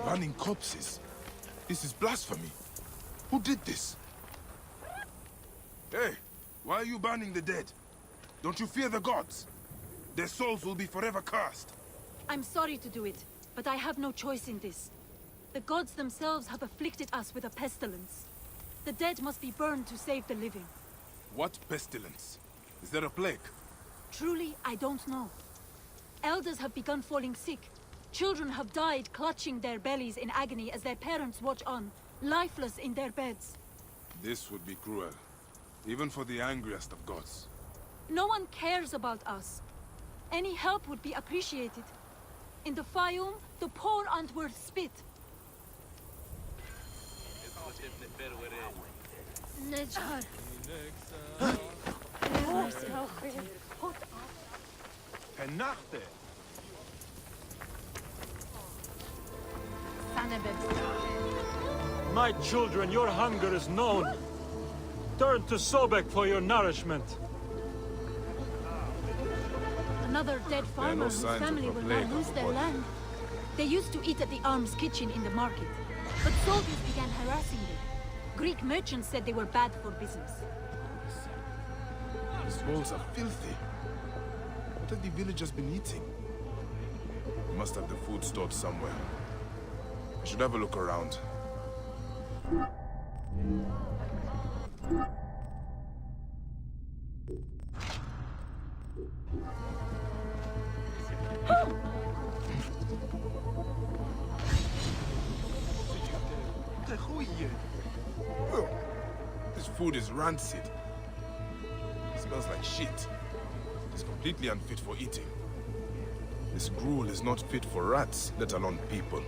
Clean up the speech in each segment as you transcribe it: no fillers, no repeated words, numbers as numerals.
Burning corpses? This is blasphemy. Who did this? Hey, why are you burning the dead? Don't you fear the gods? Their souls will be forever cursed. I'm sorry to do it, but I have no choice in this. The gods themselves have afflicted us with a pestilence. The dead must be burned to save the living. What pestilence? Is there a plague? Truly, I don't know. Elders have begun falling sick. Children have died clutching their bellies in agony as their parents watch on, lifeless in their beds. This would be cruel, even for the angriest of gods. No one cares about us. Any help would be appreciated. In the Fayum, the poor aren't worth spit. Nejar. Penachte! My children, your hunger is known. Turn to Sobek for your nourishment. Another dead farmer whose family will now lose their land. They used to eat at the arms kitchen in the market, but soldiers began harassing them. Greek merchants said they were bad for business. These walls are filthy. What have the villagers been eating? We must have the food stored somewhere. I should have a look around. This food is rancid. It smells like shit. It's completely unfit for eating. This gruel is not fit for rats, let alone people.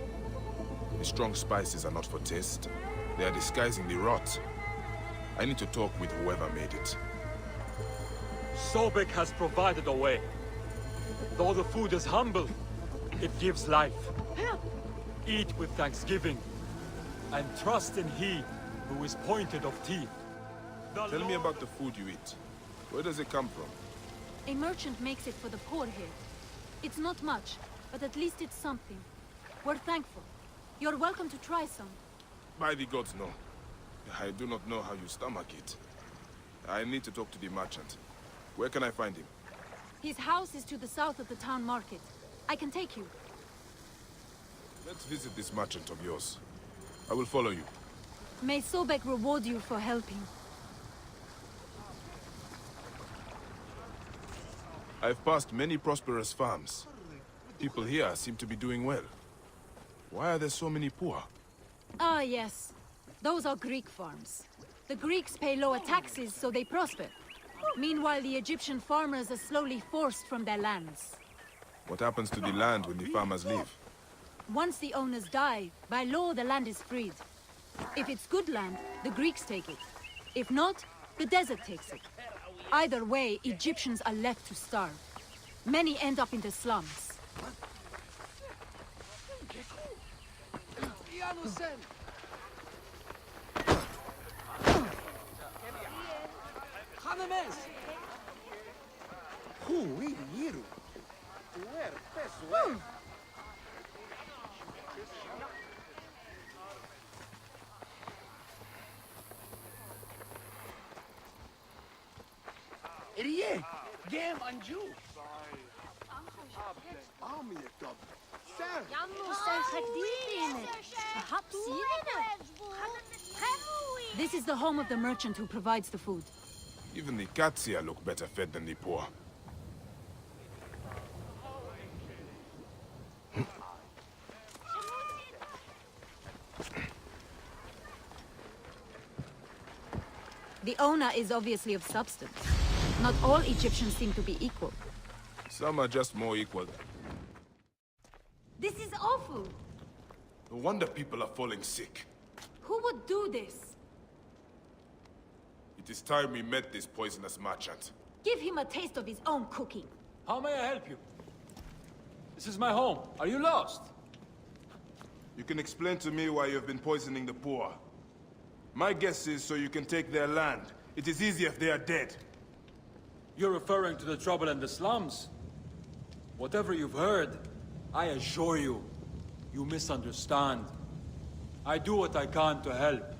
The strong spices are not for taste. They are disguising the rot. I need to talk with whoever made it. Sobek has provided a way. Though the food is humble, it gives life. Eat with thanksgiving, and trust in He who is pointed of teeth. Tell me about the food you eat. Where does it come from? A merchant makes it for the poor here. It's not much, but at least it's something. We're thankful. You're welcome to try some. By the gods, no. I do not know how you stomach it. I need to talk to the merchant. Where can I find him? His house is to the south of the town market. I can take you. Let's visit this merchant of yours. I will follow you. May Sobek reward you for helping. I've passed many prosperous farms. People here seem to be doing well. Why are there so many poor? Ah, yes. Those are Greek farms. The Greeks pay lower taxes, so they prosper. Meanwhile, the Egyptian farmers are slowly forced from their lands. What happens to the land when the farmers leave? Once the owners die, by law the land is freed. If it's good land, the Greeks take it. If not, the desert takes it. Either way, Egyptians are left to starve. Many end up in the slums. This is the home of the merchant who provides the food. Even the cats here look better fed than the poor. The owner is obviously of substance. Not all Egyptians seem to be equal. Some are just more equal. This is awful! No wonder people are falling sick. Who would do this? It is time we met this poisonous merchant. Give him a taste of his own cooking. How may I help you? This is my home. Are you lost? You can explain to me why you have been poisoning the poor. My guess is so you can take their land. It is easier if they are dead. You're referring to the trouble in the slums? Whatever you've heard, I assure you, You misunderstand. I do what I can to help.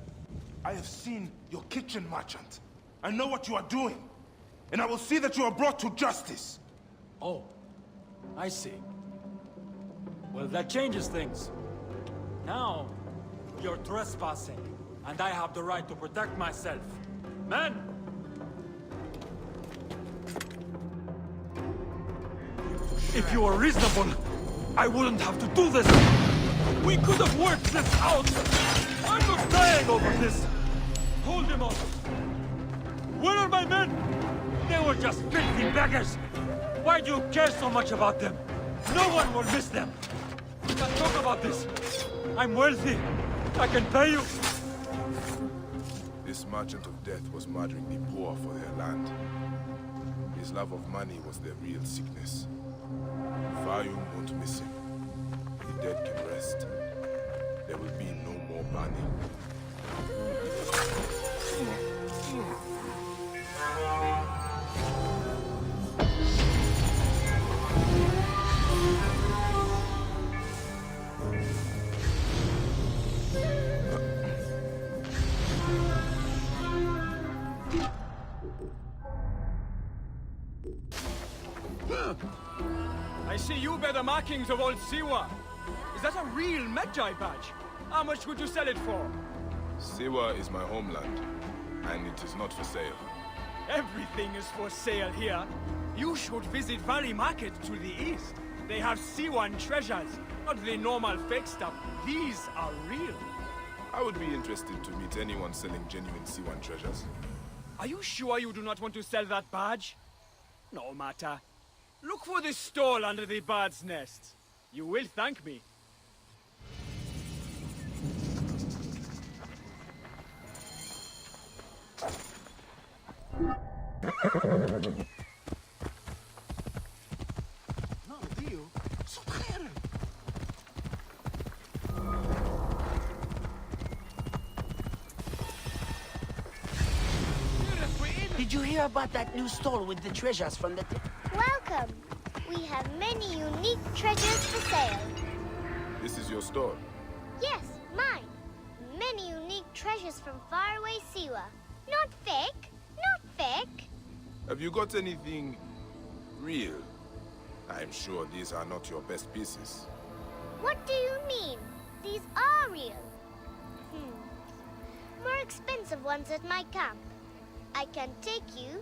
I have seen your kitchen merchant. I know what you are doing. And I will see that you are brought to justice. Oh, I see. Well, that changes things. Now, you're trespassing, and I have the right to protect myself. Men! If you were reasonable, I wouldn't have to do this! We could have worked this out! I'm not dying over this! Hold him up! Where are my men? They were just filthy beggars! Why do you care so much about them? No one will miss them! Let's talk about this! I'm wealthy! I can pay you! This merchant of death was murdering the poor for their land. His love of money was their real sickness. Fayum won't miss him. The dead can rest. There will be no more burning. I see you bear the markings of old Siwa. Is that a real Magi badge? How much would you sell it for? Siwa is my homeland, and it is not for sale. Everything is for sale here. You should visit Valley Market to the east. They have Siwan treasures, not the normal fake stuff. These are real. I would be interested to meet anyone selling genuine Siwan treasures. Are you sure you do not want to sell that badge? No matter. Look for the stall under the bird's nest. You will thank me. Did you hear about that new stall with the treasures from the... Welcome. We have many unique treasures for sale. This is your store. Yes, mine. Many unique treasures from faraway Siwa. Not fake. Not fake. Have you got anything real? I'm sure these are not your best pieces. What do you mean? These are real. More expensive ones at my camp. I can take you.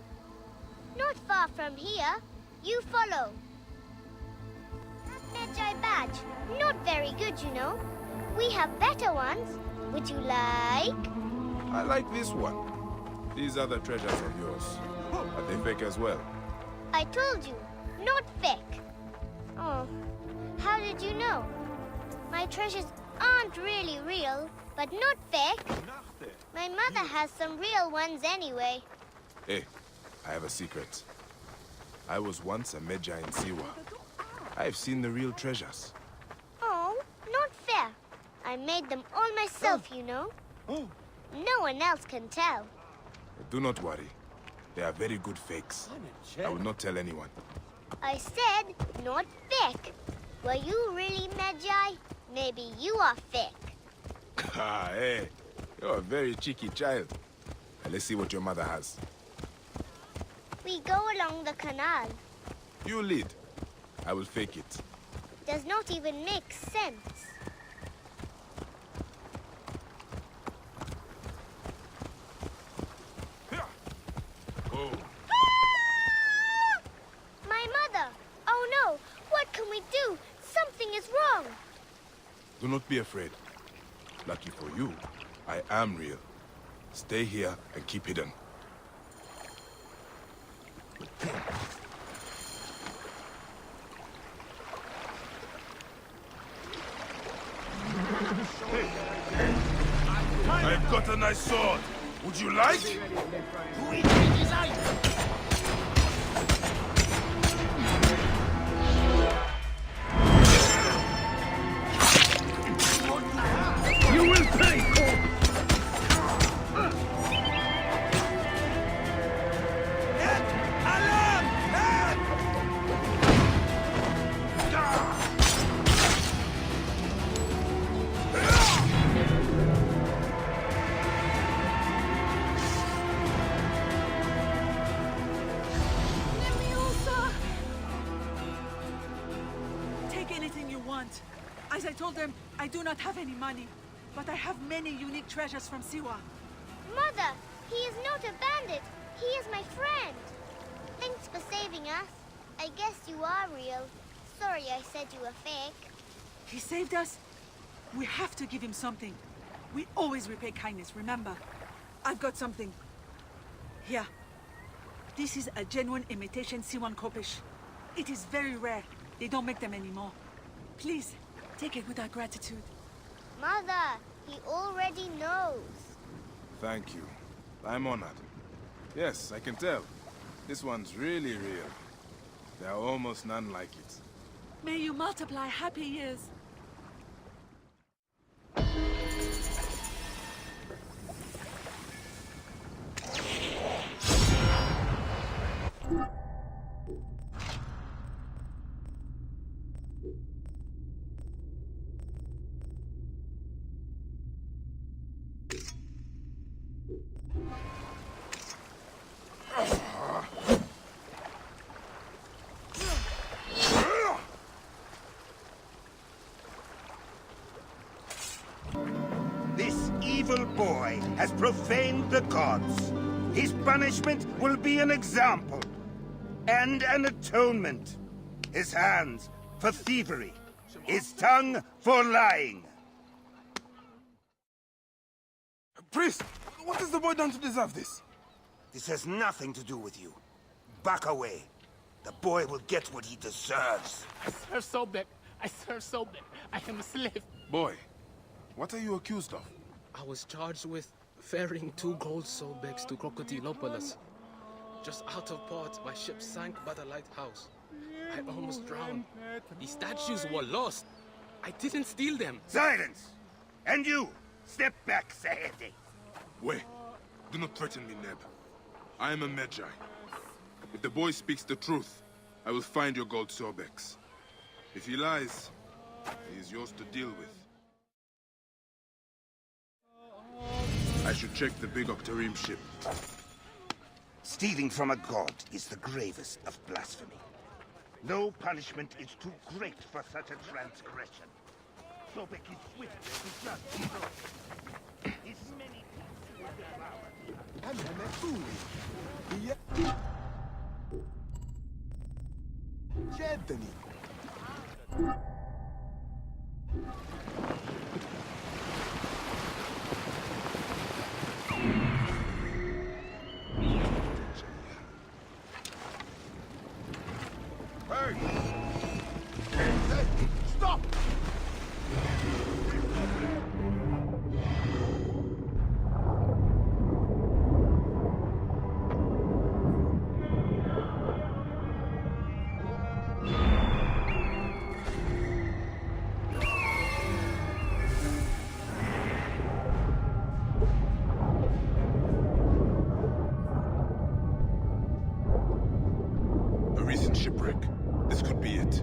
Not far from here. You follow. That Magi badge. Not very good, you know. We have better ones. Would you like? I like this one. These other treasures of yours. Are they fake as well? I told you. Not fake. Oh, how did you know? My treasures aren't really real, but not fake. My mother has some real ones anyway. Hey, I have a secret. I was once a Magi in Siwa. I've seen the real treasures. Oh, not fair. I made them all myself, you know. No one else can tell. Do not worry. They are very good fakes. I will not tell anyone. I said not fake. Were you really Magi? Maybe you are fake. Ah, hey. You're a very cheeky child. Let's see what your mother has. We go along the canal. You lead. I will fake it. Does not even make sense. Oh. My mother! Oh no! What can we do? Something is wrong! Do not be afraid. Lucky for you, I am real. Stay here and keep hidden. I've got a nice sword. Would you like? You will pay! anything you want. As I told them, I do not have any money, but I have many unique treasures from Siwa. Mother, he is not a bandit. He is my friend. Thanks for saving us. I guess you are real. Sorry I said you were fake. He saved us. We have to give him something. We always repay kindness, remember? I've got something. Here. This is a genuine imitation Siwan Kopish. It is very rare. They don't make them anymore. Please, take it with our gratitude. Mother, he already knows. Thank you. I'm honored. Yes, I can tell. This one's really real. There are almost none like it. May you multiply happy years. This evil boy has profaned the gods. His punishment will be an example and an atonement. His hands for thievery, his tongue for lying. Priest, what has the boy done to deserve this? This has nothing to do with you. Back away. The boy will get what he deserves. I serve Sobek. I serve Sobek. I am a slave. Boy, what are you accused of? I was charged with ferrying 2 gold Sobeks to Crocodilopolis. Just out of port, my ship sank by the lighthouse. I almost drowned. The statues were lost. I didn't steal them. Silence! And you, step back, Saeti. Wait, do not threaten me, Neb. I am a Magi. If the boy speaks the truth, I will find your gold Sobex. If he lies, he is yours to deal with. I should check the big Octarim ship. Stealing from a god is the gravest of blasphemy. No punishment is too great for such a transgression. Sobek is swift and just. His many pieces will devour. Jedni. Stop! A recent shipwreck. This could be it.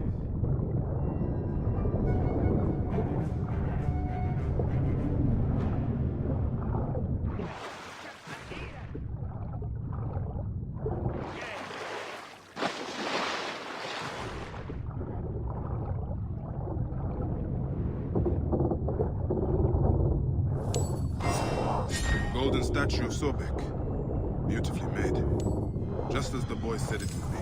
Golden statue of Sobek. Beautifully made. Just as the boy said it would be.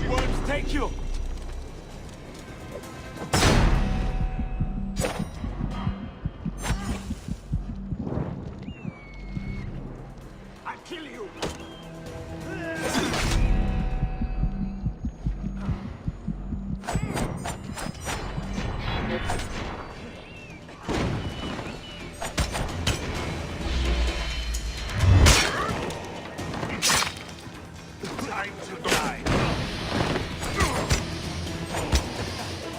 Worms take you! Time to die.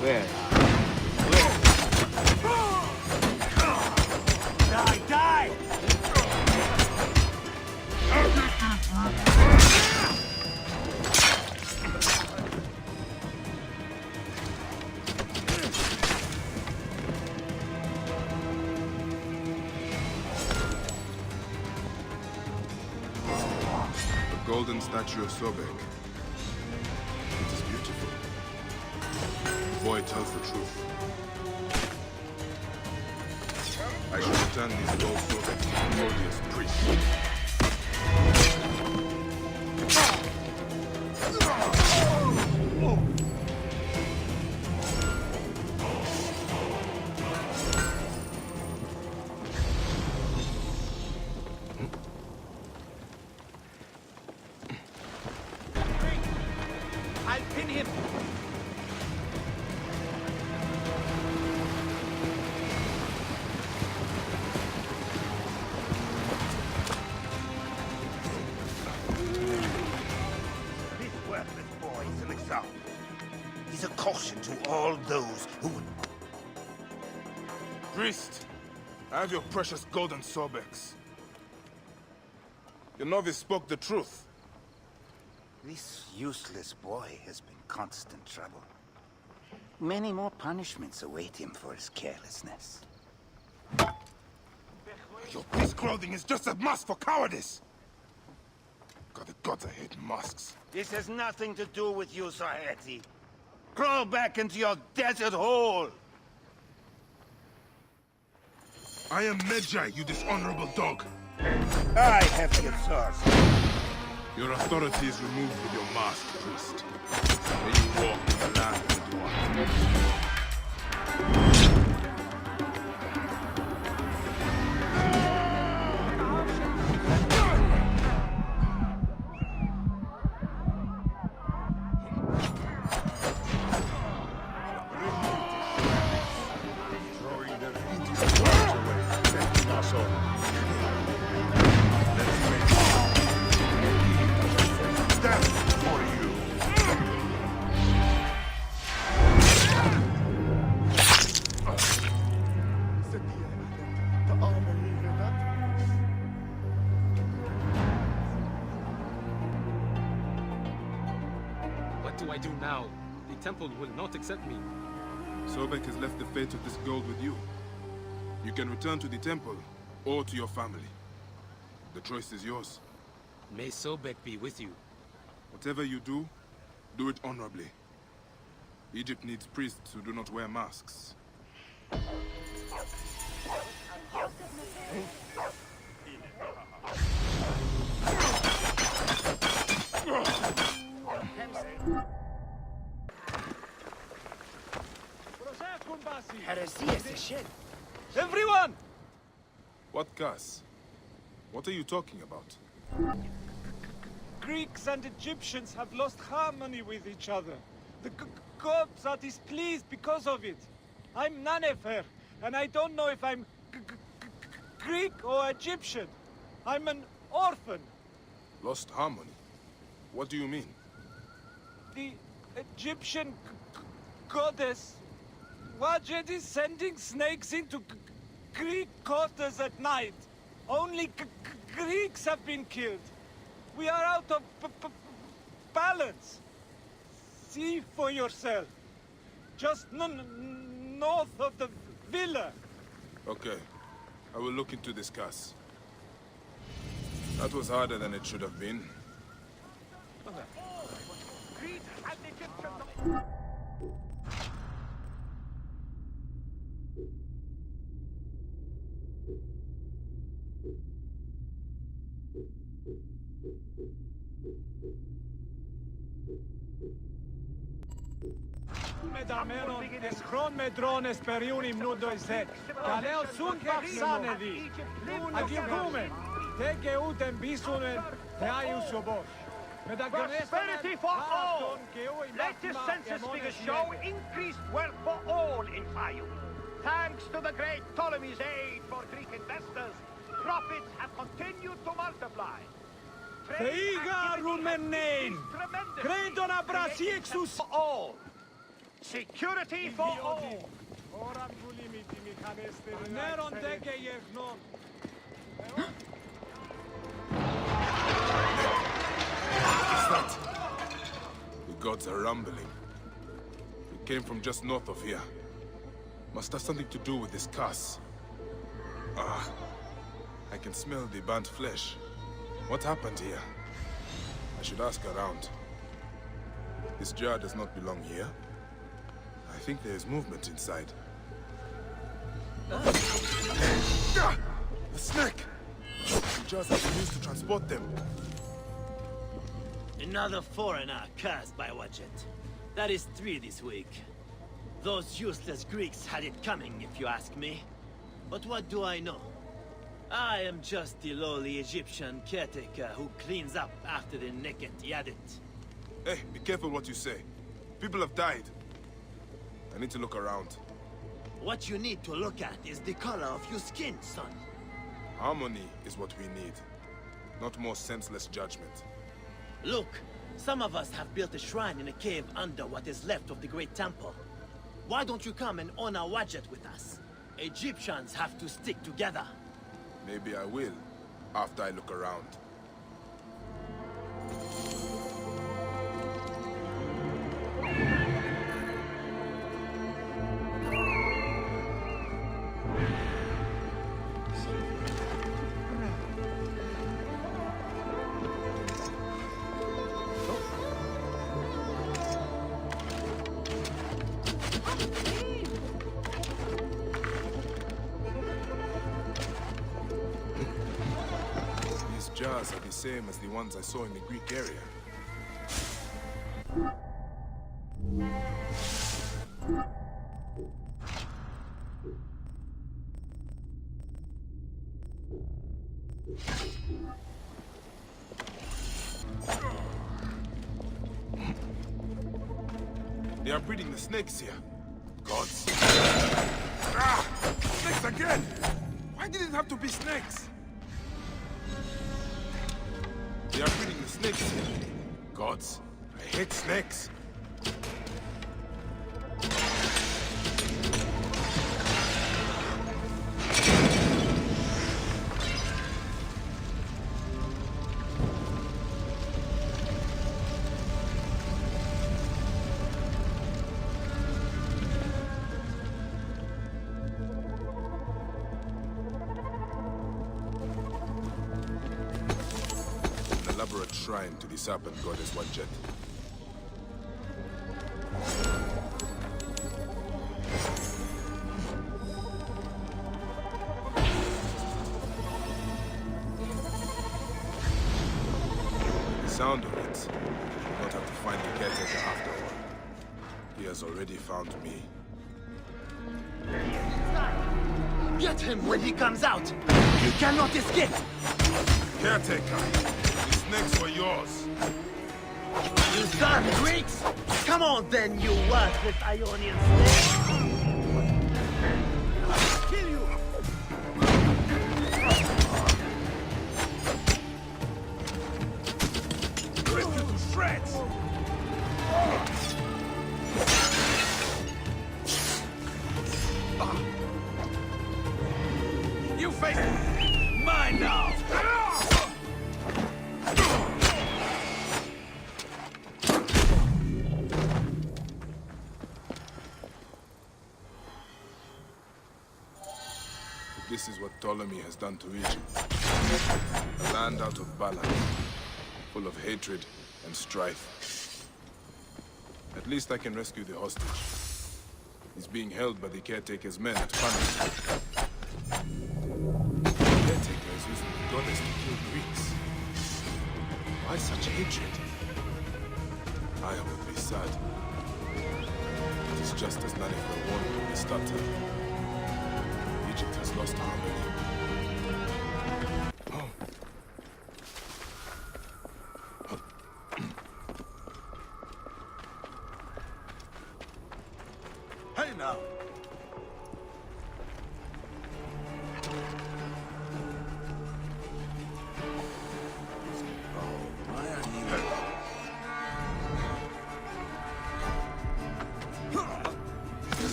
Where? Die, die! The golden statue of Sobek. It is beautiful. The boy tells the truth. I should return these gold Sobeks to the Claudius priest. I'll pin him! This worthless boy is an example. He's a caution to all those who would... Priest, I have your precious golden Sobeks. Your novice spoke the truth. This useless boy has been constant trouble. Many more punishments await him for his carelessness. Your priest clothing is just a mask for cowardice! God, the gods, I hate masks. This has nothing to do with you, Saheti. Crawl back into your desert hole! I am Medjay, you dishonorable dog. I have the authority. Your authority is removed with your mask, priest. May you walk in the land that you want. What do I do now? The temple will not accept me. Sobek has left the fate of this gold with you. You can return to the temple, or to your family. The choice is yours. May Sobek be with you. Whatever you do, do it honorably. Egypt needs priests who do not wear masks. Everyone! What, Gus? What are you talking about? Greeks and Egyptians have lost harmony with each other. The gods are displeased because of it. I'm Nanefer, and I don't know if I'm Greek or Egyptian. I'm an orphan. Lost harmony? What do you mean? The Egyptian goddess Wajet is sending snakes into Greek quarters at night. Only Greeks have been killed. We are out of balance. See for yourself. Just north of the villa. Okay. I will look into this, Cass. That was harder than it should have been. Greeks and Egyptians. Medameron eschron medrones periunim nudois het. Kaleo sunt paxanedi. Agigumen. Tege uten bisunen. Teaius obos. Prosperity for all! Latest census figures show increased wealth for all in Fayum. Thanks to the great Ptolemy's aid for Greek investors, profits have continued to multiply. Feiga rumenein! Credon abrasiexus all! Security for all! Neron dege yevnon! What's that? The gods are rumbling. It came from just north of here. Must have something to do with this curse. Ah, I can smell the burnt flesh. What happened here? I should ask around. This jar does not belong here. I think there is movement inside. Ah! The snake! The jars have been used to transport them. Another foreigner cursed by Wadjet. That is 3 this week. Those useless Greeks had it coming, if you ask me. But what do I know? I am just the lowly Egyptian caretaker who cleans up after the naked Yadit. Hey, be careful what you say. People have died. I need to look around. What you need to look at is the color of your skin, son. Harmony is what we need. Not more senseless judgment. Look, some of us have built a shrine in a cave under what is left of the Great Temple. Why don't you come and honor Wadjet with us? Egyptians have to stick together. Maybe I will, after I look around. Jars are the same as the ones I saw in the Greek area. They are breeding the snakes here. Gods. Ah! Snakes again! Why did it have to be snakes? They are breeding the snakes here. Gods, I hate snakes. Shrine to the serpent goddess Wadjet. The sound of it. I'll not have to find the caretaker after all. He has already found me. Get him when he comes out! You cannot escape! Caretaker! Snakes were yours. You son Greeks! Come on then, you worthless Ionian slave! I'll kill you! Rip you to shreds! You face mine now! This is what Ptolemy has done to Egypt. A land out of balance, full of hatred and strife. At least I can rescue the hostage. He's being held by the caretaker's men at punishment. The caretaker is using the goddess to kill Greeks. Why such hatred? I would be sad. It is just as Nanifer warned when we started. Egypt has lost harmony. Oh. Hey now!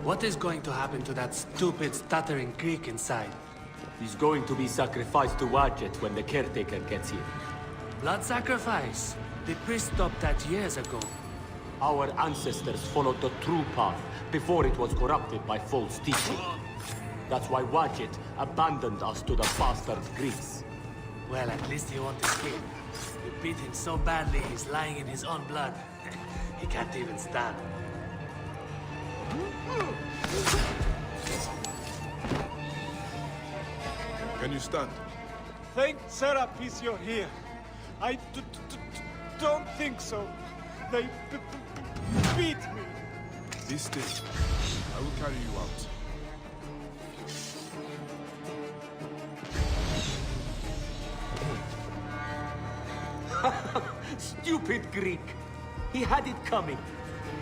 What is going to happen to that stupid, stuttering Greek inside? He's going to be sacrificed to Wadjet when the caretaker gets here. Blood sacrifice? The priest stopped that years ago. Our ancestors followed the true path before it was corrupted by false teaching. That's why Wadjet abandoned us to the bastard Greeks. Well, at least he won't escape. We beat him so badly, he's lying in his own blood. He can't even stand. Can you stand? Thank Serapis you're here. I don't think so. They beat me. Be still. I will carry you out. Stupid Greek! He had it coming.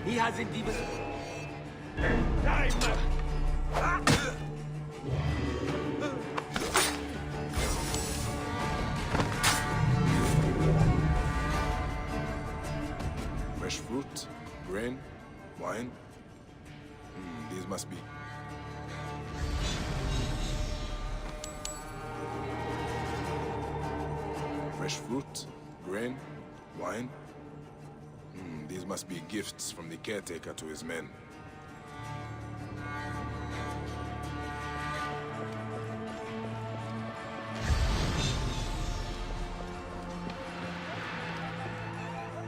He hasn't even... Fresh fruit, grain, wine. These must be... Fresh fruit, grain, wine. These must be gifts from the caretaker to his men.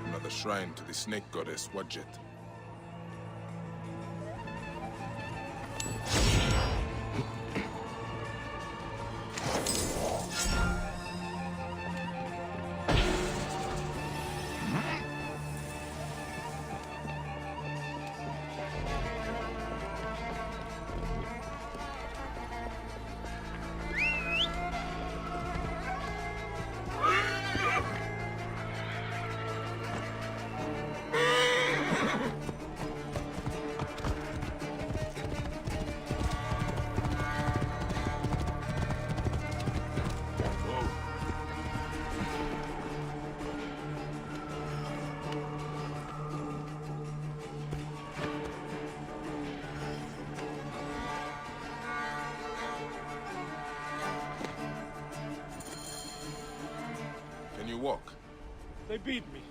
Another shrine to the snake goddess Wadjet. Can you walk? They beat me.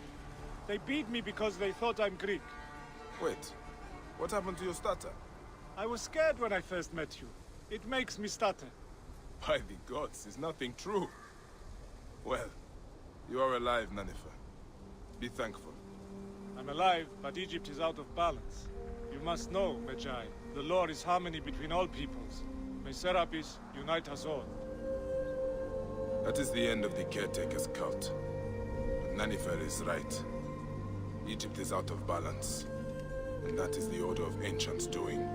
They beat me because they thought I'm Greek. Wait, what happened to your stutter? I was scared when I first met you. It makes me stutter. By the gods, is nothing true. Well, you are alive, Nanifer. Be thankful. I'm alive, but Egypt is out of balance. You must know, Magi, the law is harmony between all peoples. May Serapis unite us all. That is the end of the caretaker's cult. But Nanifer is right. Egypt is out of balance. And that is the Order of Ancients doing.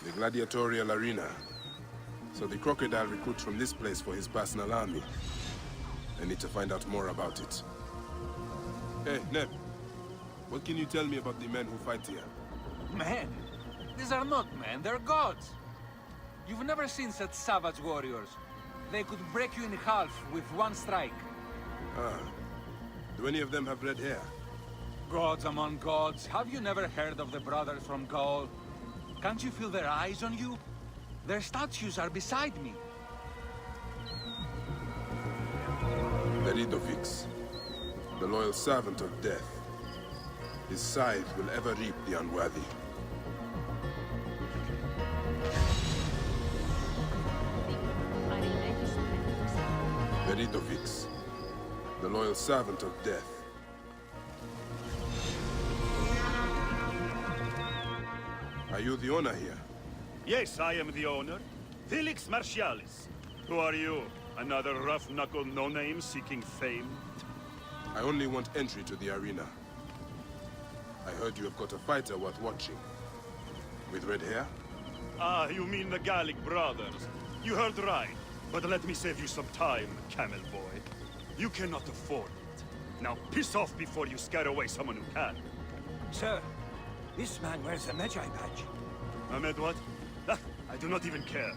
The gladiatorial arena. So the crocodile recruits from this place for his personal army. I need to find out more about it. Hey, Neb. What can you tell me about the men who fight here? Men? These are not men, they're gods. You've never seen such savage warriors. They could break you in half with one strike. Ah. Do any of them have red hair? Gods among gods. Have you never heard of the brothers from Gaul? Can't you feel their eyes on you? Their statues are beside me. Veridovix, the loyal servant of death. His scythe will ever reap the unworthy. Veridovix, the loyal servant of death. Are you the owner here? Yes, I am the owner. Felix Martialis. Who are you? Another rough-knuckle no-name seeking fame? I only want entry to the arena. I heard you have got a fighter worth watching. With red hair? Ah, you mean the Gallic brothers. You heard right. But let me save you some time, camel boy. You cannot afford it. Now piss off before you scare away someone who can. Sir, this man wears a Magi badge. Ahmed, what? Ah, I do not even care.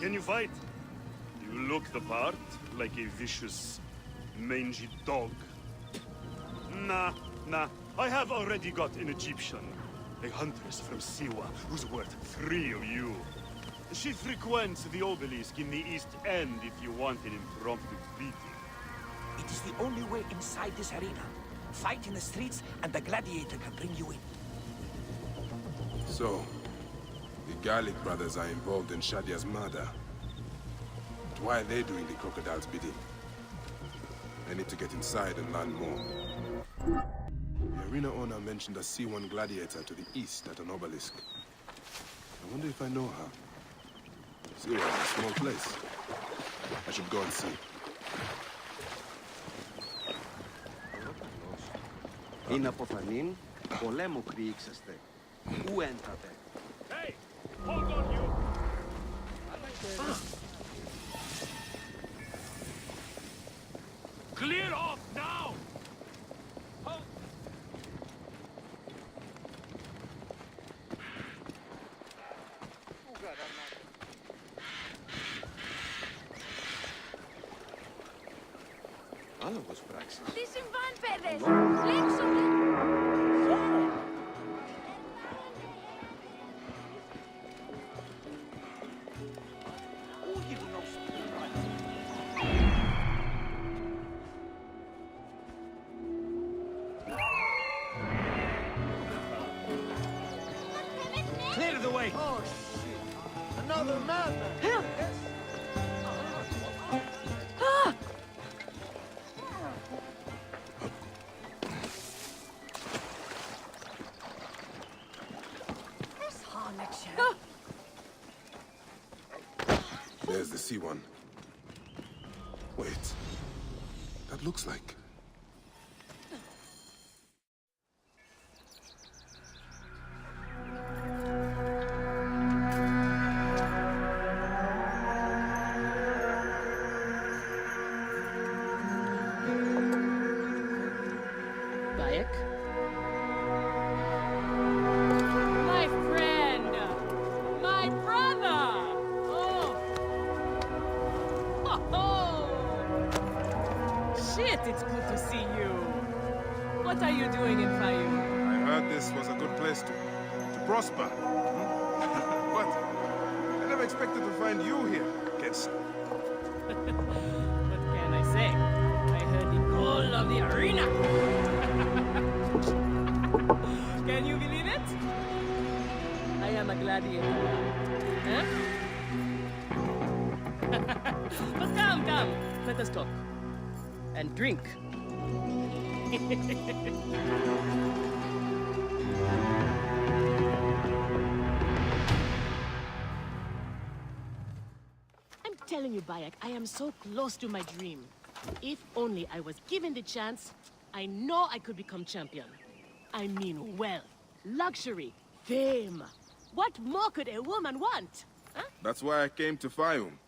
Can you fight? You look the part, like a vicious, mangy dog. Nah. I have already got an Egyptian. A huntress from Siwa, who's worth 3 of you. She frequents the obelisk in the East End if you want an impromptu beating. It is the only way inside this arena. Fight in the streets, and the gladiator can bring you in. So, the Garlic brothers are involved in Shadia's murder. But why are they doing the crocodile's bidding? I need to get inside and learn more. The arena owner mentioned a C1 gladiator to the east at an obelisk. I wonder if I know her. Siwa is a small place. I should go and see. Είναι αποθανήν, πολέμου κρύξεστε. Ού έντατε. Hey! Hold on, you! Clear off now! Άλογος πράξης. Τι συμβάν, παιδες! Λέξομαι! Clear the way! Oh, shit! Another madman! There's the C1. Wait. That looks like... Bayek? My friend! My brother! Shit, it's good to see you. What are you doing in Fayoum? I heard this was a good place to prosper. But I never expected to find you here, kids. What can I say? I heard the call of the arena. Can you believe it? I am a gladiator. Huh? But come. Let us talk. And drink. I'm telling you, Bayek, I am so close to my dream. If only I was given the chance, I know I could become champion. I mean wealth, luxury, fame. What more could a woman want? Huh? That's why I came to Fayoum.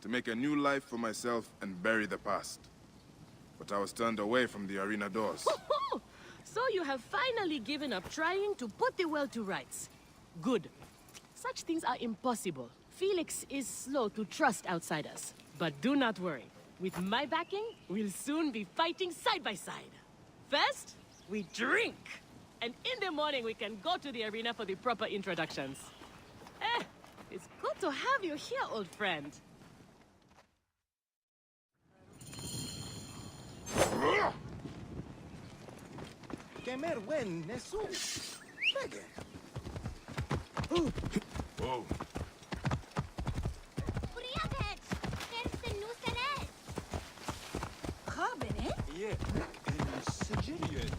To make a new life for myself and bury the past. But I was turned away from the arena doors. So you have finally given up trying to put the world to rights. Good. Such things are impossible. Felix is slow to trust outsiders. But do not worry. With my backing, we'll soon be fighting side by side. First, we drink. And in the morning, we can go to the arena for the proper introductions. It's good to have you here, old friend. Kemer wen nesu. Bege. Whoa. Yeah. Sicilian.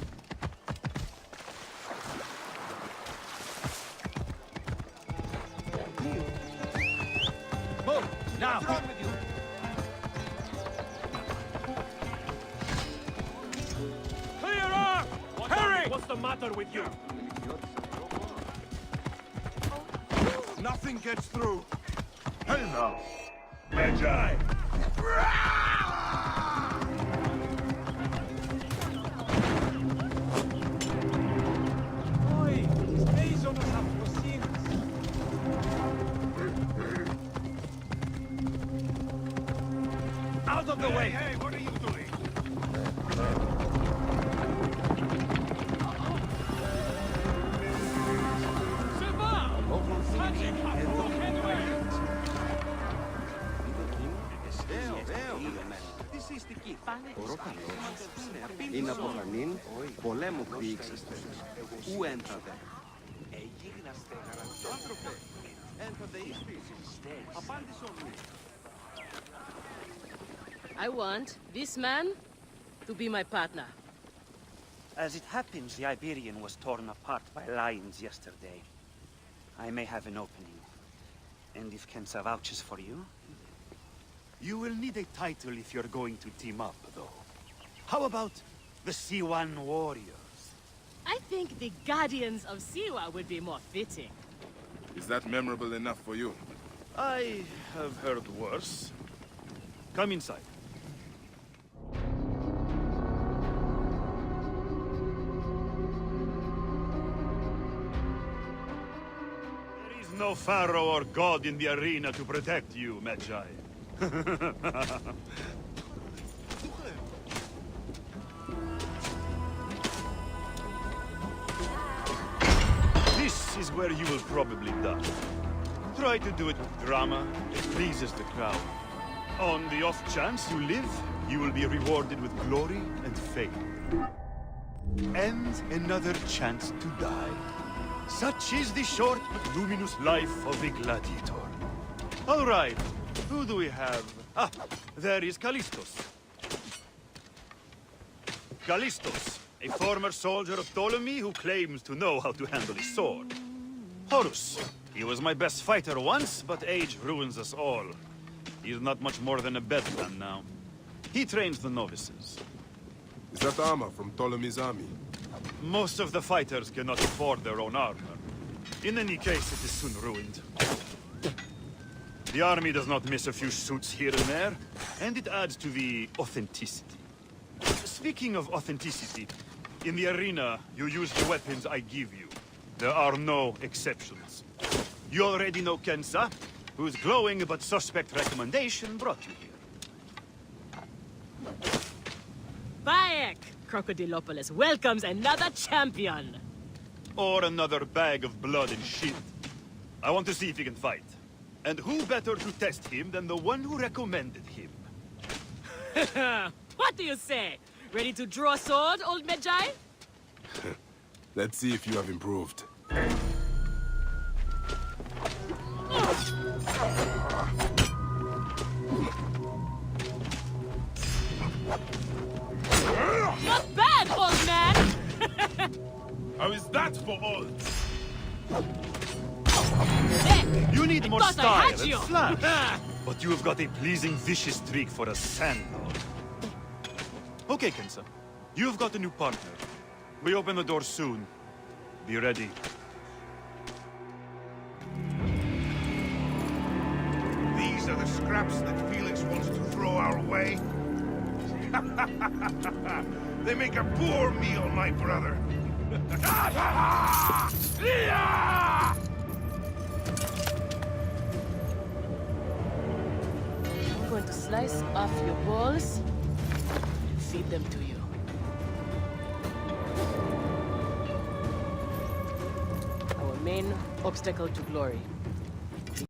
Move! Now! What's wrong with you? Clear! Hurry! What's the matter with you? Nothing gets through. Hell no! Magi! the way! Hey, what are you doing? Είναι από Χανίν, πολέμου κρύξεστε. Ου έντατε. Έντατε ίσπιση. Απάντησον μου. I want this man to be my partner. As it happens, the Iberian was torn apart by lions yesterday. I may have an opening. And if Kensa vouches for you? You will need a title if you're going to team up, though. How about the C1 Warriors? I think the Guardians of Siwa would be more fitting. Is that memorable enough for you? I have heard worse. Come inside. There is no pharaoh or god in the arena to protect you, Magi. This is where you will probably die. Try to do it with drama. It pleases the crowd. On the off chance you live, you will be rewarded with glory and fame. And another chance to die. Such is the short but luminous life of a gladiator. All right, who do we have? Ah, there is Callistos. Callistos, a former soldier of Ptolemy who claims to know how to handle his sword. Horus, he was my best fighter once, but age ruins us all. He's not much more than a bedpan now. He trains the novices. Is that armor from Ptolemy's army? Most of the fighters cannot afford their own armor. In any case, it is soon ruined. The army does not miss a few suits here and there, and it adds to the authenticity. Speaking of authenticity, in the arena, you use the weapons I give you. There are no exceptions. You already know Kensa, whose glowing but suspect recommendation brought you here. Bayek! Crocodilopolis welcomes another champion! Or another bag of blood and shit. I want to see if he can fight. And who better to test him than the one who recommended him? What do you say? Ready to draw sword, old Magi? Let's see if you have improved. Not bad, old man! How is that for all? You need more thought I style had and you. flash. But you have got a pleasing vicious streak for a sandlord. Okay, Kensa. You've got a new partner. We open the door soon. Be ready. These are the scraps that Felix wants to throw our way. They make a poor meal, my brother. I'm going to slice off your balls and feed them to you. Our main obstacle to glory.